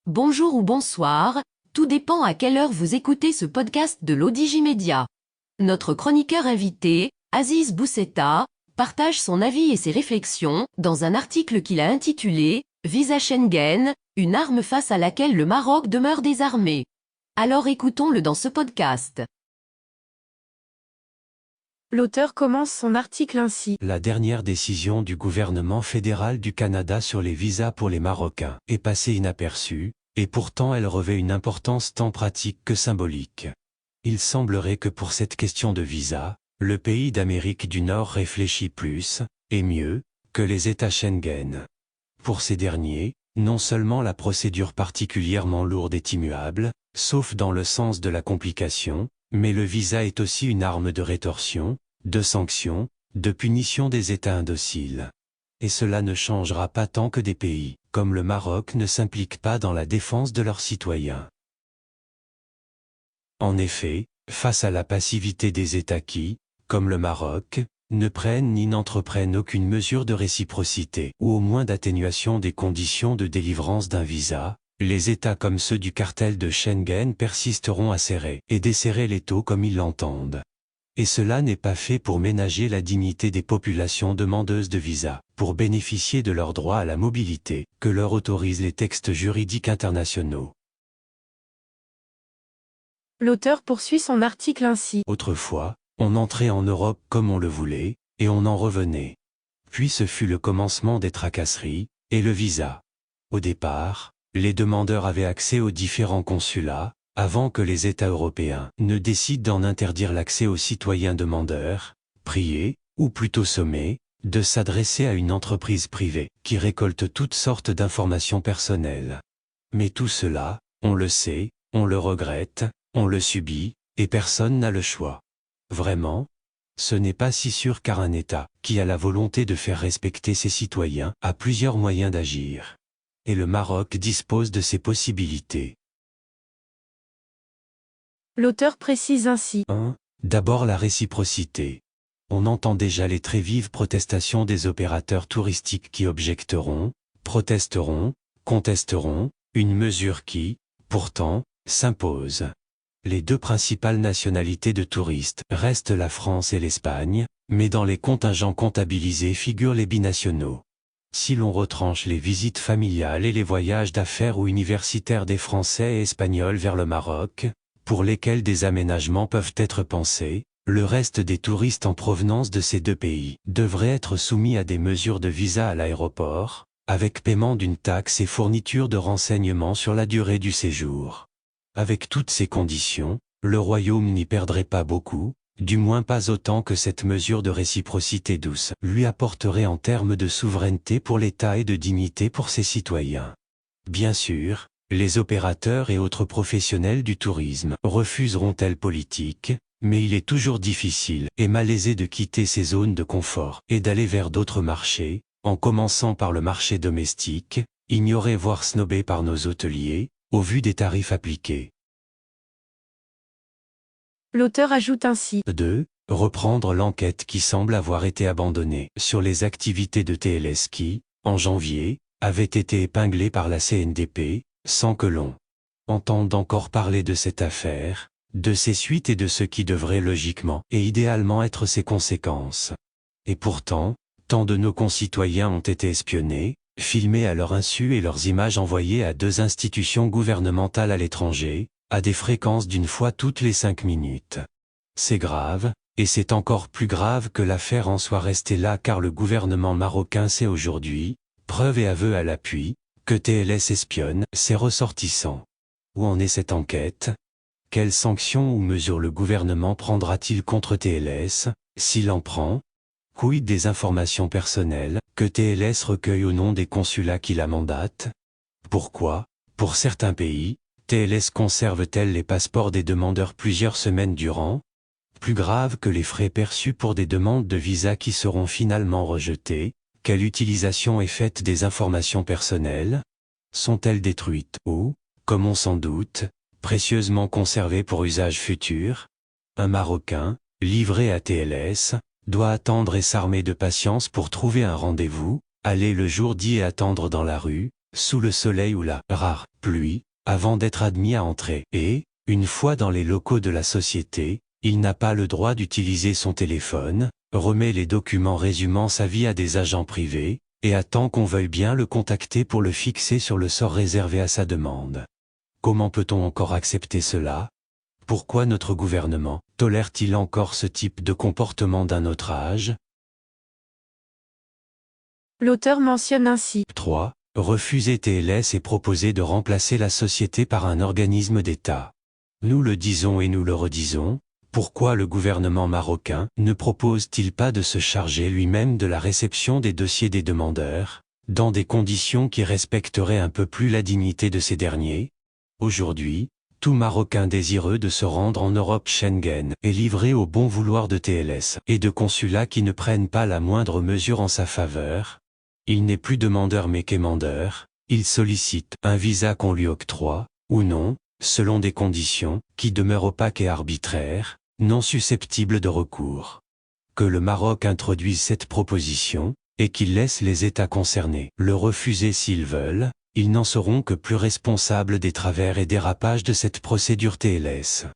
Bonjour ou bonsoir, tout dépend à quelle heure vous écoutez ce podcast de l'Odigimédia. Notre chroniqueur invité, Aziz Boussetta, partage son avis et ses réflexions dans un article qu'il a intitulé « Visa Schengen, une arme face à laquelle le Maroc demeure désarmé ». Alors écoutons-le dans ce podcast. L'auteur commence son article ainsi. La dernière décision du gouvernement fédéral du Canada sur les visas pour les Marocains est passée inaperçue, et pourtant elle revêt une importance tant pratique que symbolique. Il semblerait que pour cette question de visa, le pays d'Amérique du Nord réfléchit plus, et mieux, que les États Schengen. Pour ces derniers, non seulement la procédure particulièrement lourde est immuable, sauf dans le sens de la complication, mais le visa est aussi une arme de rétorsion, de sanction, de punition des États indociles. Et cela ne changera pas tant que des pays, comme le Maroc, ne s'impliquent pas dans la défense de leurs citoyens. En effet, face à la passivité des États qui, comme le Maroc, ne prennent ni n'entreprennent aucune mesure de réciprocité ou au moins d'atténuation des conditions de délivrance d'un visa, les États comme ceux du cartel de Schengen persisteront à serrer et desserrer l'étau comme ils l'entendent. Et cela n'est pas fait pour ménager la dignité des populations demandeuses de visa, pour bénéficier de leur droit à la mobilité, que leur autorisent les textes juridiques internationaux. L'auteur poursuit son article ainsi. Autrefois, on entrait en Europe comme on le voulait, et on en revenait. Puis ce fut le commencement des tracasseries, et le visa. Au départ, les demandeurs avaient accès aux différents consulats, avant que les États européens ne décident d'en interdire l'accès aux citoyens demandeurs, priés, ou plutôt sommés, de s'adresser à une entreprise privée, qui récolte toutes sortes d'informations personnelles. Mais tout cela, on le sait, on le regrette, on le subit, et personne n'a le choix. Vraiment? Ce n'est pas si sûr car un État, qui a la volonté de faire respecter ses citoyens, a plusieurs moyens d'agir. Et le Maroc dispose de ces possibilités. L'auteur précise ainsi. 1. D'abord la réciprocité. On entend déjà les très vives protestations des opérateurs touristiques qui objecteront, protesteront, contesteront, une mesure qui, pourtant, s'impose. Les deux principales nationalités de touristes restent la France et l'Espagne, mais dans les contingents comptabilisés figurent les binationaux. Si l'on retranche les visites familiales et les voyages d'affaires ou universitaires des Français et Espagnols vers le Maroc, pour lesquels des aménagements peuvent être pensés, le reste des touristes en provenance de ces deux pays devraient être soumis à des mesures de visa à l'aéroport, avec paiement d'une taxe et fourniture de renseignements sur la durée du séjour. Avec toutes ces conditions, le Royaume n'y perdrait pas beaucoup, du moins pas autant que cette mesure de réciprocité douce lui apporterait en termes de souveraineté pour l'État et de dignité pour ses citoyens. Bien sûr, les opérateurs et autres professionnels du tourisme refuseront telle politique, mais il est toujours difficile et malaisé de quitter ces zones de confort et d'aller vers d'autres marchés, en commençant par le marché domestique, ignoré voire snobé par nos hôteliers, au vu des tarifs appliqués. L'auteur ajoute ainsi. 2. Reprendre l'enquête qui semble avoir été abandonnée sur les activités de TLS qui, en janvier, avait été épinglée par la CNDP, sans que l'on entende encore parler de cette affaire, de ses suites et de ce qui devrait logiquement et idéalement être ses conséquences. Et pourtant, tant de nos concitoyens ont été espionnés, filmés à leur insu et leurs images envoyées à deux institutions gouvernementales à l'étranger, à des fréquences d'une fois toutes les 5 minutes. C'est grave, et c'est encore plus grave que l'affaire en soit restée là car le gouvernement marocain sait aujourd'hui, preuve et aveu à l'appui, que TLS espionne ses ressortissants. Où en est cette enquête? Quelles sanctions ou mesures le gouvernement prendra-t-il contre TLS, s'il en prend? Quid des informations personnelles que TLS recueille au nom des consulats qui la mandatent? Pourquoi, pour certains pays, TLS conserve-t-elle les passeports des demandeurs plusieurs semaines durant? Plus grave que les frais perçus pour des demandes de visa qui seront finalement rejetées, quelle utilisation est faite des informations personnelles? Sont-elles détruites ou, comme on s'en doute, précieusement conservées pour usage futur? Un Marocain, livré à TLS, doit attendre et s'armer de patience pour trouver un rendez-vous, aller le jour dit et attendre dans la rue, sous le soleil ou la rare pluie, avant d'être admis à entrer. Et, une fois dans les locaux de la société, il n'a pas le droit d'utiliser son téléphone, remet les documents résumant sa vie à des agents privés, et attend qu'on veuille bien le contacter pour le fixer sur le sort réservé à sa demande. Comment peut-on encore accepter cela ? Pourquoi notre gouvernement tolère-t-il encore ce type de comportement d'un autre âge ? L'auteur mentionne ainsi 3. Refuser TLS et proposer de remplacer la société par un organisme d'État. Nous le disons et nous le redisons, pourquoi le gouvernement marocain ne propose-t-il pas de se charger lui-même de la réception des dossiers des demandeurs, dans des conditions qui respecteraient un peu plus la dignité de ces derniers ? Aujourd'hui, tout Marocain désireux de se rendre en Europe Schengen est livré au bon vouloir de TLS et de consulats qui ne prennent pas la moindre mesure en sa faveur. Il n'est plus demandeur mais quémandeur, il sollicite un visa qu'on lui octroie, ou non, selon des conditions qui demeurent opaques et arbitraires, non susceptibles de recours. Que le Maroc introduise cette proposition, et qu'il laisse les États concernés le refuser s'ils veulent, ils n'en seront que plus responsables des travers et dérapages de cette procédure TLS.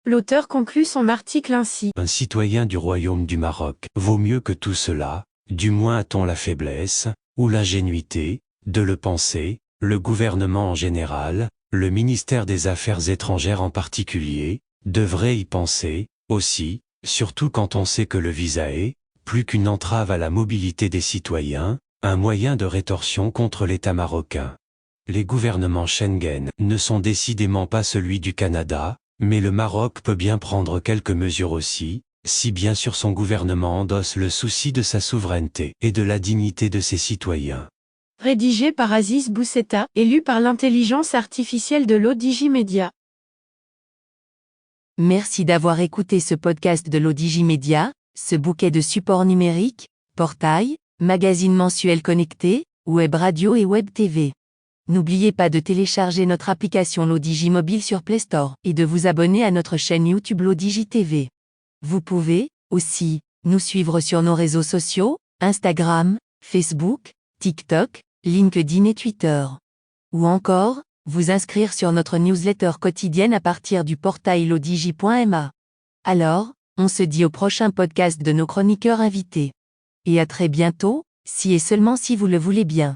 L'auteur conclut son article ainsi. Un citoyen du Royaume du Maroc vaut mieux que tout cela, du moins a-t-on la faiblesse, ou l'ingénuité, de le penser, le gouvernement en général, le ministère des Affaires étrangères en particulier, devrait y penser, aussi, surtout quand on sait que le visa est, plus qu'une entrave à la mobilité des citoyens, un moyen de rétorsion contre l'État marocain. Les gouvernements Schengen ne sont décidément pas celui du Canada, mais le Maroc peut bien prendre quelques mesures aussi, si bien sûr son gouvernement endosse le souci de sa souveraineté et de la dignité de ses citoyens. Rédigé par Aziz Boussetta et lu par l'intelligence artificielle de l'Odigimédia. Merci d'avoir écouté ce podcast de l'Odigimédia, ce bouquet de supports numériques, portail, magazine mensuel connecté, web radio et web TV. N'oubliez pas de télécharger notre application l'Odigi Mobile sur Play Store et de vous abonner à notre chaîne YouTube l'Odigi TV. Vous pouvez, aussi, nous suivre sur nos réseaux sociaux, Instagram, Facebook, TikTok, LinkedIn et Twitter. Ou encore, vous inscrire sur notre newsletter quotidienne à partir du portail lodigi.ma. Alors, on se dit au prochain podcast de nos chroniqueurs invités. Et à très bientôt, si et seulement si vous le voulez bien.